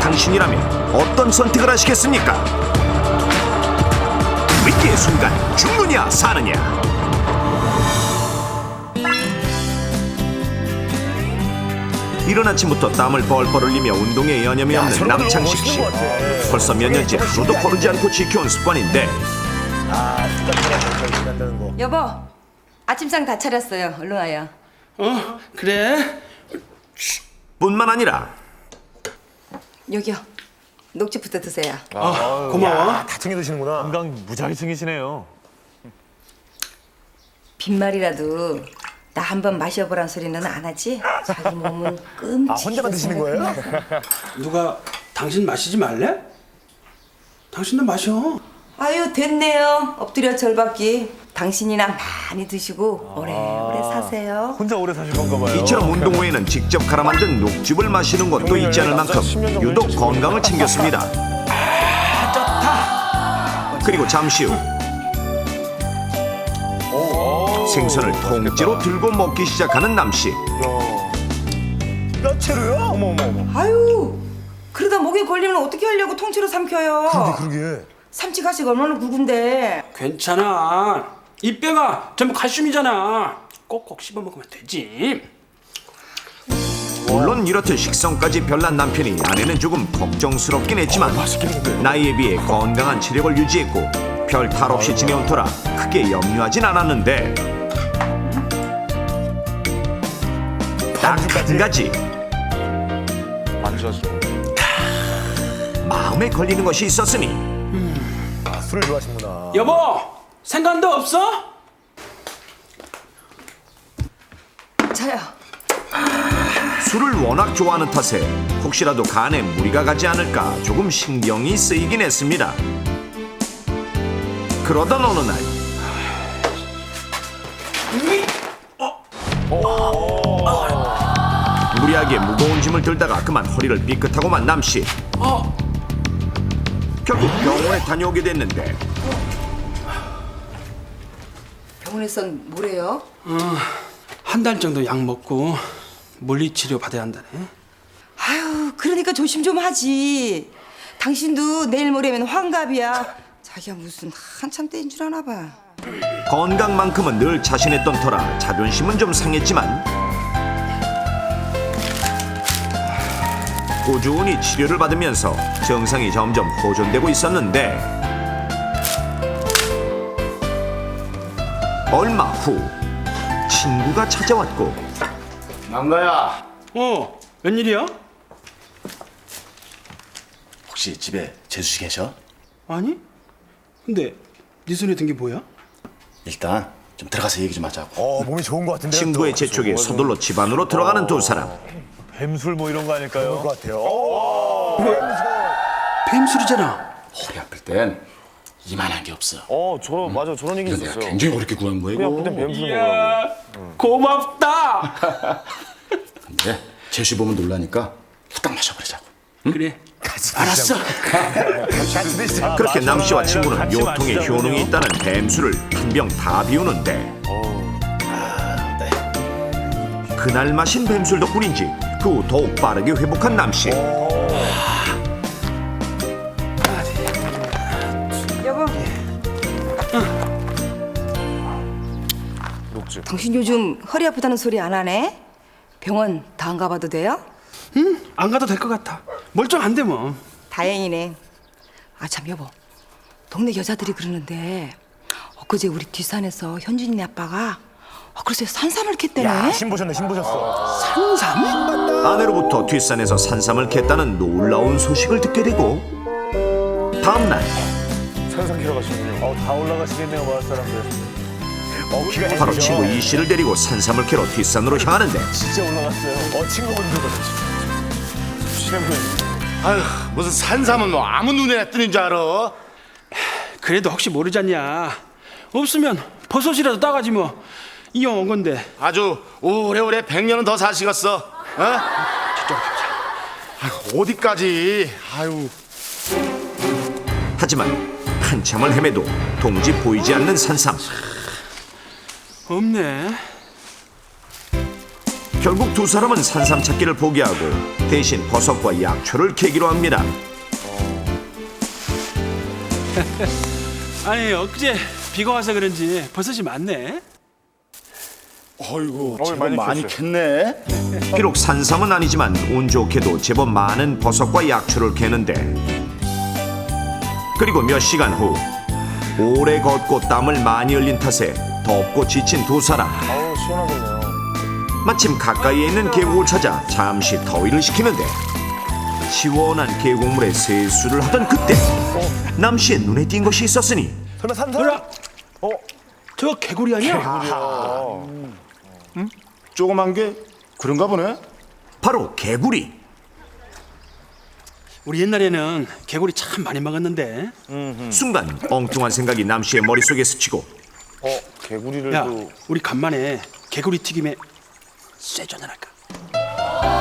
당신이라면 어떤 선택을 하시겠습니까? 위기의 순간 죽느냐 사느냐. 이른 아침부터 땀을 뻘뻘 흘리며 운동에 여념이 없는 남창식 씨. 벌써 몇 년째 하루도 거르지 않고 지켜온 습관인데 여보, 아침상 다 차렸어요. 얼른 와요. 그래? 뿐만 아니라 여기요. 녹즙부터 드세요. 고마워. 다 챙겨 드시는구나. 건강 무지하게 챙기시네요. 빈말이라도 나 한번 마셔보란 소리는 안 하지? 자기 몸은 끔찍. 아, 혼자만 드시는 거예요? 누가 당신 마시지 말래? 당신도 마셔. 아유, 됐네요. 엎드려 절받기. 당신이나 많이 드시고 오래오래 사세요. 혼자 오래 사실 건가 봐요. 이처럼 운동 후에는 직접 갈아 만든 녹즙을 마시는 것도 잊지 않을 만큼 유독 건강을 챙겼습니다. 그리고 잠시 후 생선을 통째로 들고 먹기 시작하는 남씨. 뼈채로요? 어머. 아유, 그러다 목에 걸리면 어떻게 하려고 통째로 삼켜요. 그러게. 삼치가시가 얼마나 굵은데. 괜찮아. 이 뼈가 전부 칼슘이잖아. 꼭꼭 씹어 먹으면 되지. 물론 이렇듯 식성까지 별난 남편이 아내는 조금 걱정스럽긴 했지만 나이에 비해 건강한 체력을 유지했고 별 탈 없이 지내온 터라 크게 염려하진 않았는데 딱 한 가지 마음에 걸리는 것이 있었으니 술을 좋아하시는구나. 여보, 생간도 없어? 저요. 술을 워낙 좋아하는 탓에 혹시라도 간에 무리가 가지 않을까 조금 신경이 쓰이긴 했습니다. 그러던 어느 날 무리하게 무거운 짐을 들다가 그만 허리를 삐끗하고 만 남씨. 결국 병원에 다녀오게 됐는데 병원에선 뭐래요? 한 달 정도 약 먹고 물리치료 받아야 한다네. 아유, 그러니까 조심 좀 하지. 당신도 내일 모레면 환갑이야. 자기가 무슨 한참 때인 줄 아나 봐. 건강만큼은 늘 자신했던 터라 자존심은 좀 상했지만 꾸준히 치료를 받으면서 증상이 점점 호전되고 있었는데 얼마 후 친구가 찾아왔고 남가야, 웬일이야? 혹시 집에 재수 씨 계셔? 아니? 근데 네 손에 든 게 뭐야? 일단 좀 들어가서 얘기 좀 하자고. 몸이 좋은 것 같은데. 친구의 재촉에 서둘러 집 안으로 들어가는 두 사람. 뱀술 뭐 이런 거 아닐까요? 것 같아요. 뱀술이잖아. 허리 아플 땐 이만한 게 없어. 맞아 저런 얘기 이거 내가 있었어요. 굉장히 어렵게 구한 거야 이거. 그때 뱀술 먹으라고. 고맙다. 근데 재수 보면 놀라니까 후딱 마셔버리자고. 그래. 알았어. 같이 드시죠. 그렇게 남씨와 친구는 요통에 효능이 있다는 뱀술을 한 병 다 비우는데 그날 마신 뱀술 덕분인지 그 후 더욱 빠르게 회복한 남씨. 여보. 당신 요즘 허리 아프다는 소리 안 하네? 병원 더 안 가봐도 돼요? 안 가도 될 것 같아. 멀쩡한데 뭐. 다행이네. 아, 참 여보. 동네 여자들이 그러는데 엊그제 우리 뒷산에서 현준이네 아빠가 글쎄 산삼을 캤대네. 야, 신보셨네, 신보셨어. 산삼? 아내로부터 뒷산에서 산삼을 캤다는 놀라운 소식을 듣게 되고 다음날 산삼 키러 가시군요. 다 올라가시겠네요 마을 사람들. 기가 바로 해주죠. 친구 이 씨를 데리고 산삼을 캐러 뒷산으로 향하는데 진짜 올라갔어요. 친구분들도 아휴, 무슨 산삼은 뭐 아무 눈에 뜨는 줄 알아? 그래도 혹시 모르잖냐. 없으면 버섯이라도 따가지 뭐. 이왕 온 건데. 아주 오래오래 100년은 더 사시겠어. 어? 아휴, 어디까지? 아유. 하지만 한참을 헤매도 동지 보이지 않는 산삼. 없네. 결국 두 사람은 산삼 찾기를 포기하고 대신 버섯과 약초를 캐기로 합니다. 아니 엊그제 비가 와서 그런지 버섯이 많네. 어이구, 어이, 제법 많이 캤어요. 캤네. 비록 산삼은 아니지만 운 좋게도 제법 많은 버섯과 약초를 캐는데, 그리고 몇 시간 후 오래 걷고 땀을 많이 흘린 탓에 덥고 지친 두 사람. 아우, 시원하겠네요. 마침 가까이에 있는 계곡을 찾아 잠시 더위를 식히는데, 시원한 계곡물에 세수를 하던 그때 남씨의 눈에 띈 것이 있었으니 설마 산삼? 뭐야? 저거 개구리 아니야? 조그만 게 그런가 보네. 바로 개구리. 우리 옛날에는 개구리 참 많이 먹었는데. 순간 엉뚱한 생각이 남씨의 머릿속에 스치고 개구리를 야, 또. 우리 간만에 개구리 튀김에 쇠전을 할까?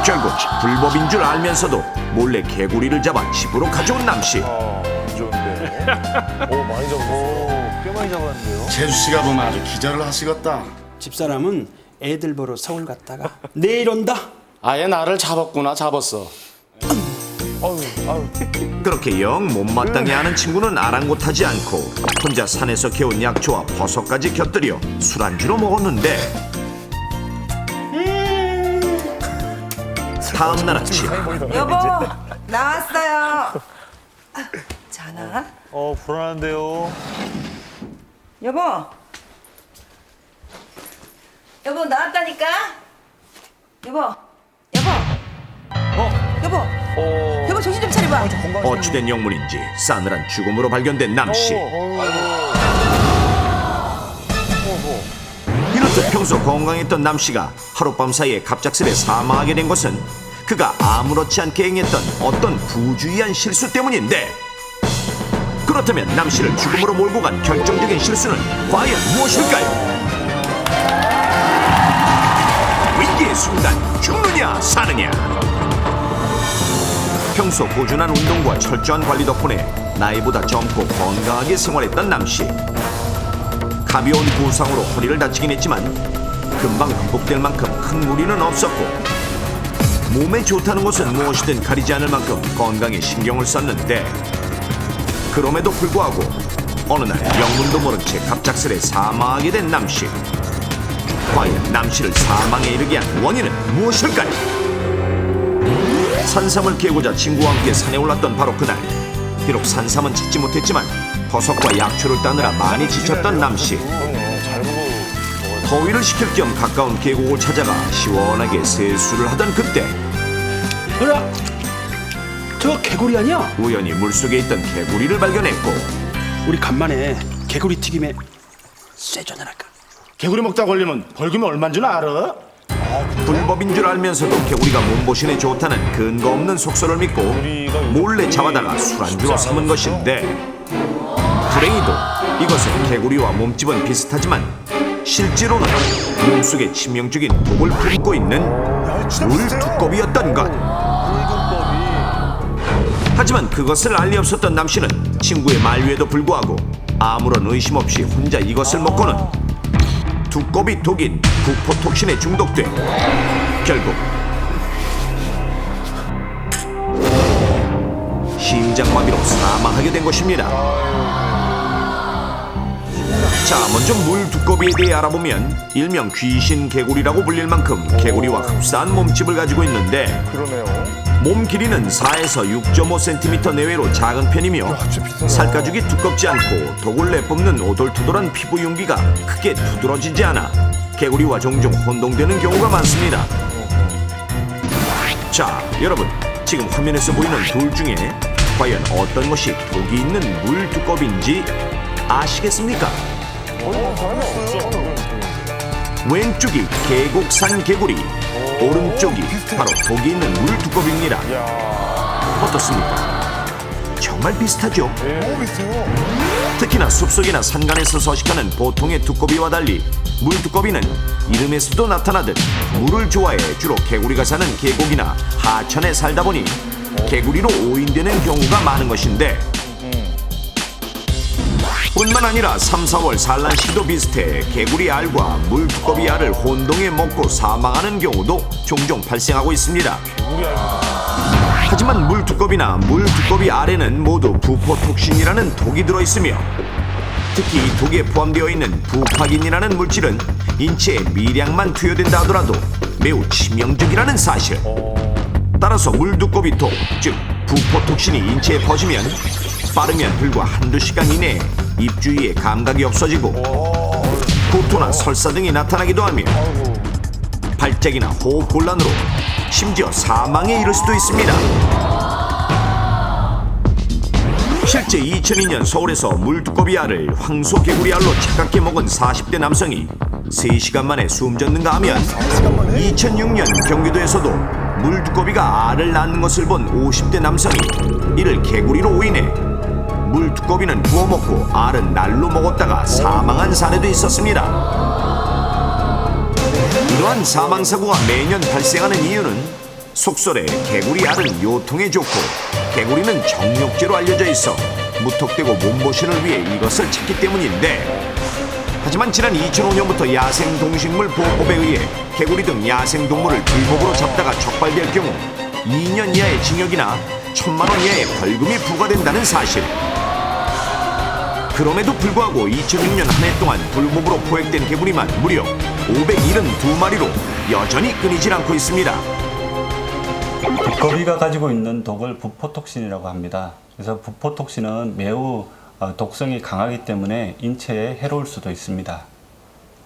결국 불법인 줄 알면서도 몰래 개구리를 잡아 집으로 가져온 남씨. 안 좋은데. 많이 잡았어. 꽤 많이 잡았는데요. 재수 씨가 보면 아주 기절을 하시겠다. 집사람은 애들 보러 서울 갔다가 내일 온다. 아예 나를 잡았구나, 잡았어. 그렇게 영 못마땅해 하는 친구는 아랑곳하지 않고 혼자 산에서 캐온 약초와 버섯까지 곁들여 술안주로 먹었는데, 다음 날 아침 여보, 나왔어요. 자나? 불안한데요. 여보. 여보, 나왔다니까? 여보. 여보. 여보. 여보, 정신 좀 차려봐. 어찌된 영문인지 싸늘한 죽음으로 발견된 남씨. 이렇듯 평소 건강했던 남씨가 하룻밤 사이에 갑작스레 사망하게 된 것은 그가 아무렇지 않게 행했던 어떤 부주의한 실수 때문인데, 그렇다면 남씨를 죽음으로 몰고 간 결정적인 실수는 과연 무엇일까요? 위기의 순간 죽느냐 사느냐. 평소 꾸준한 운동과 철저한 관리 덕분에 나이보다 젊고 건강하게 생활했던 남씨. 가벼운 부상으로 허리를 다치긴 했지만 금방 극복될 만큼 큰 무리는 없었고, 몸에 좋다는 것은 무엇이든 가리지 않을 만큼 건강에 신경을 썼는데, 그럼에도 불구하고 어느 날 영문도 모른 채 갑작스레 사망하게 된 남씨. 과연 남씨를 사망에 이르게 한 원인은 무엇일까요? 산삼을 캐고자 친구와 함께 산에 올랐던 바로 그날, 비록 산삼은 찾지 못했지만 버섯과 약초를 따느라 많이 지쳤던 남씨. 잘 보고 먹어야 더위를 식힐 겸 가까운 계곡을 찾아가 시원하게 세수를 하던 그때 뭐야? 저거 개구리 아니야? 우연히 물속에 있던 개구리를 발견했고, 우리 간만에 개구리 튀김에 쇠전을 할까? 개구리 먹다 걸리면 벌금이 얼마인 줄 알아? 불법인 줄 알면서도 개구리가 몸보신에 좋다는 근거 없는 속설을 믿고 몰래 잡아다가 술안주로 삼은 것인데, 불행히도 이것은 개구리와 몸집은 비슷하지만 실제로는 몸속에 치명적인 독을 품고 있는 물두꺼비였던 것. 하지만 그것을 알 리 없었던 남씨는 친구의 만류에도 불구하고 아무런 의심 없이 혼자 이것을 먹고는 두꺼비 독인 구포톡신에 중독돼 결국 심장마비로 사망하게 된 것입니다. 자, 먼저 물두꺼비에 대해 알아보면 일명 귀신 개구리라고 불릴 만큼 개구리와 흡사한 몸집을 가지고 있는데, 그러네요. 몸 길이는 4에서 6.5cm 내외로 작은 편이며 살가죽이 두껍지 않고 독을 내뿜는 오돌토돌한 피부 융기가 크게 두드러지지 않아 개구리와 종종 혼동되는 경우가 많습니다. 자, 여러분, 지금 화면에서 보이는 둘 중에 과연 어떤 것이 독이 있는 물두꺼비인지 아시겠습니까? 왼쪽이 계곡산 개구리, 오른쪽이 바로 독이 있는 물두꺼비입니다. 어떻습니까? 정말 비슷하죠? 너무 비슷해요. 특히나 숲속이나 산간에서 서식하는 보통의 두꺼비와 달리 물두꺼비는 이름에서도 나타나듯 물을 좋아해 주로 개구리가 사는 계곡이나 하천에 살다 보니 개구리로 오인되는 경우가 많은 것인데, 뿐만 아니라 3, 4월 산란 시기도 비슷해 개구리 알과 물두꺼비 알을 혼동해 먹고 사망하는 경우도 종종 발생하고 있습니다. 하지만 물두꺼비나 물두꺼비 알에는 모두 부포톡신이라는 독이 들어있으며 특히 이 독에 포함되어 있는 부파긴이라는 물질은 인체에 미량만 투여된다 하더라도 매우 치명적이라는 사실. 따라서 물두꺼비 독, 즉 부포톡신이 인체에 퍼지면 빠르면 불과 한두 시간 이내에 입 주위에 감각이 없어지고 구토나 설사 등이 나타나기도 하며 발작이나 호흡 곤란으로 심지어 사망에 이를 수도 있습니다. 실제 2002년 서울에서 물두꺼비 알을 황소개구리 알로 착각해 먹은 40대 남성이 3시간 만에 숨졌는가 하면 2006년 경기도에서도 물두꺼비가 알을 낳는 것을 본 50대 남성이 이를 개구리로 오인해 물두꺼비는 구워 먹고 알은 날로 먹었다가 사망한 사례도 있었습니다. 이러한 사망사고가 매년 발생하는 이유는 속설에 개구리 알은 요통에 좋고 개구리는 정력제로 알려져 있어 무턱대고 몸보신을 위해 이것을 찾기 때문인데, 하지만 지난 2005년부터 야생동식물 보호법에 의해 개구리 등 야생동물을 불법으로 잡다가 적발될 경우 2년 이하의 징역이나 1,000만 원 이하의 벌금이 부과된다는 사실. 그럼에도 불구하고 2006년 한 해 동안 불법으로 포획된 개구리만 무려 572마리로 여전히 끊이질 않고 있습니다. 두꺼비가 가지고 있는 독을 부포톡신이라고 합니다. 그래서 부포톡신은 매우 독성이 강하기 때문에 인체에 해로울 수도 있습니다.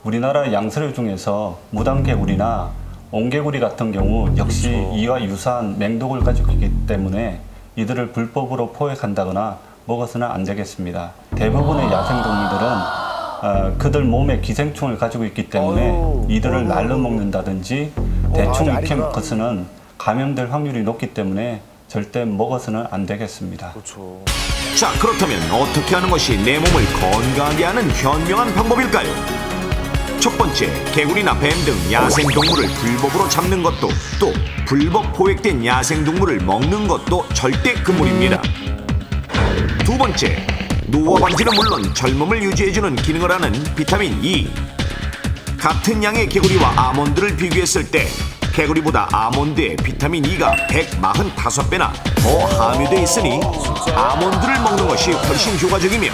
우리나라 양서류 중에서 무당개구리나 옹개구리 같은 경우 역시 이와 유사한 맹독을 가지고 있기 때문에 이들을 불법으로 포획한다거나 먹어서는 안 되겠습니다. 대부분의 야생동물들은 그들 몸에 기생충을 가지고 있기 때문에 이들을 날로 먹는다든지 대충 익혀 먹어서는 감염될 확률이 높기 때문에 절대 먹어서는 안 되겠습니다. 자, 그렇다면 어떻게 하는 것이 내 몸을 건강하게 하는 현명한 방법일까요? 첫 번째, 개구리나 뱀 등 야생동물을 불법으로 잡는 것도, 또 불법 포획된 야생동물을 먹는 것도 절대 금물입니다. 두 번째, 노화 방지는 물론 젊음을 유지해주는 기능을 하는 비타민 E. 같은 양의 개구리와 아몬드를 비교했을 때 개구리보다 아몬드에 비타민 E가 145배나 더 함유되어 있으니 아몬드를 먹는 것이 훨씬 효과적이며,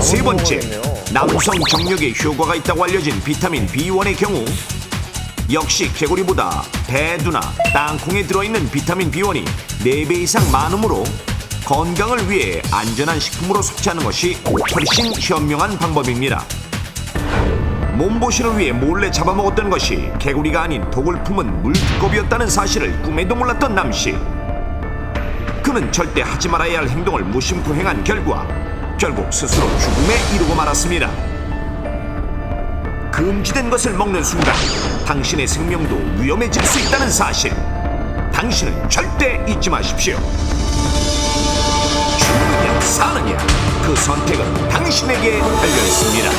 세 번째, 남성 정력에 효과가 있다고 알려진 비타민 B1의 경우 역시 개구리보다 배두나 땅콩에 들어있는 비타민 B1이 4배 이상 많으므로 건강을 위해 안전한 식품으로 섭취하는 것이 훨씬 현명한 방법입니다. 몸보신을 위해 몰래 잡아먹었던 것이 개구리가 아닌 독을 품은 물두꺼비였다는 사실을 꿈에도 몰랐던 남씨. 그는 절대 하지 말아야 할 행동을 무심코 행한 결과 결국 스스로 죽음에 이르고 말았습니다. 금지된 것을 먹는 순간 당신의 생명도 위험해질 수 있다는 사실, 당신은 절대 잊지 마십시오. 죽느냐 사느냐, 그 선택은 당신에게 달려 있습니다.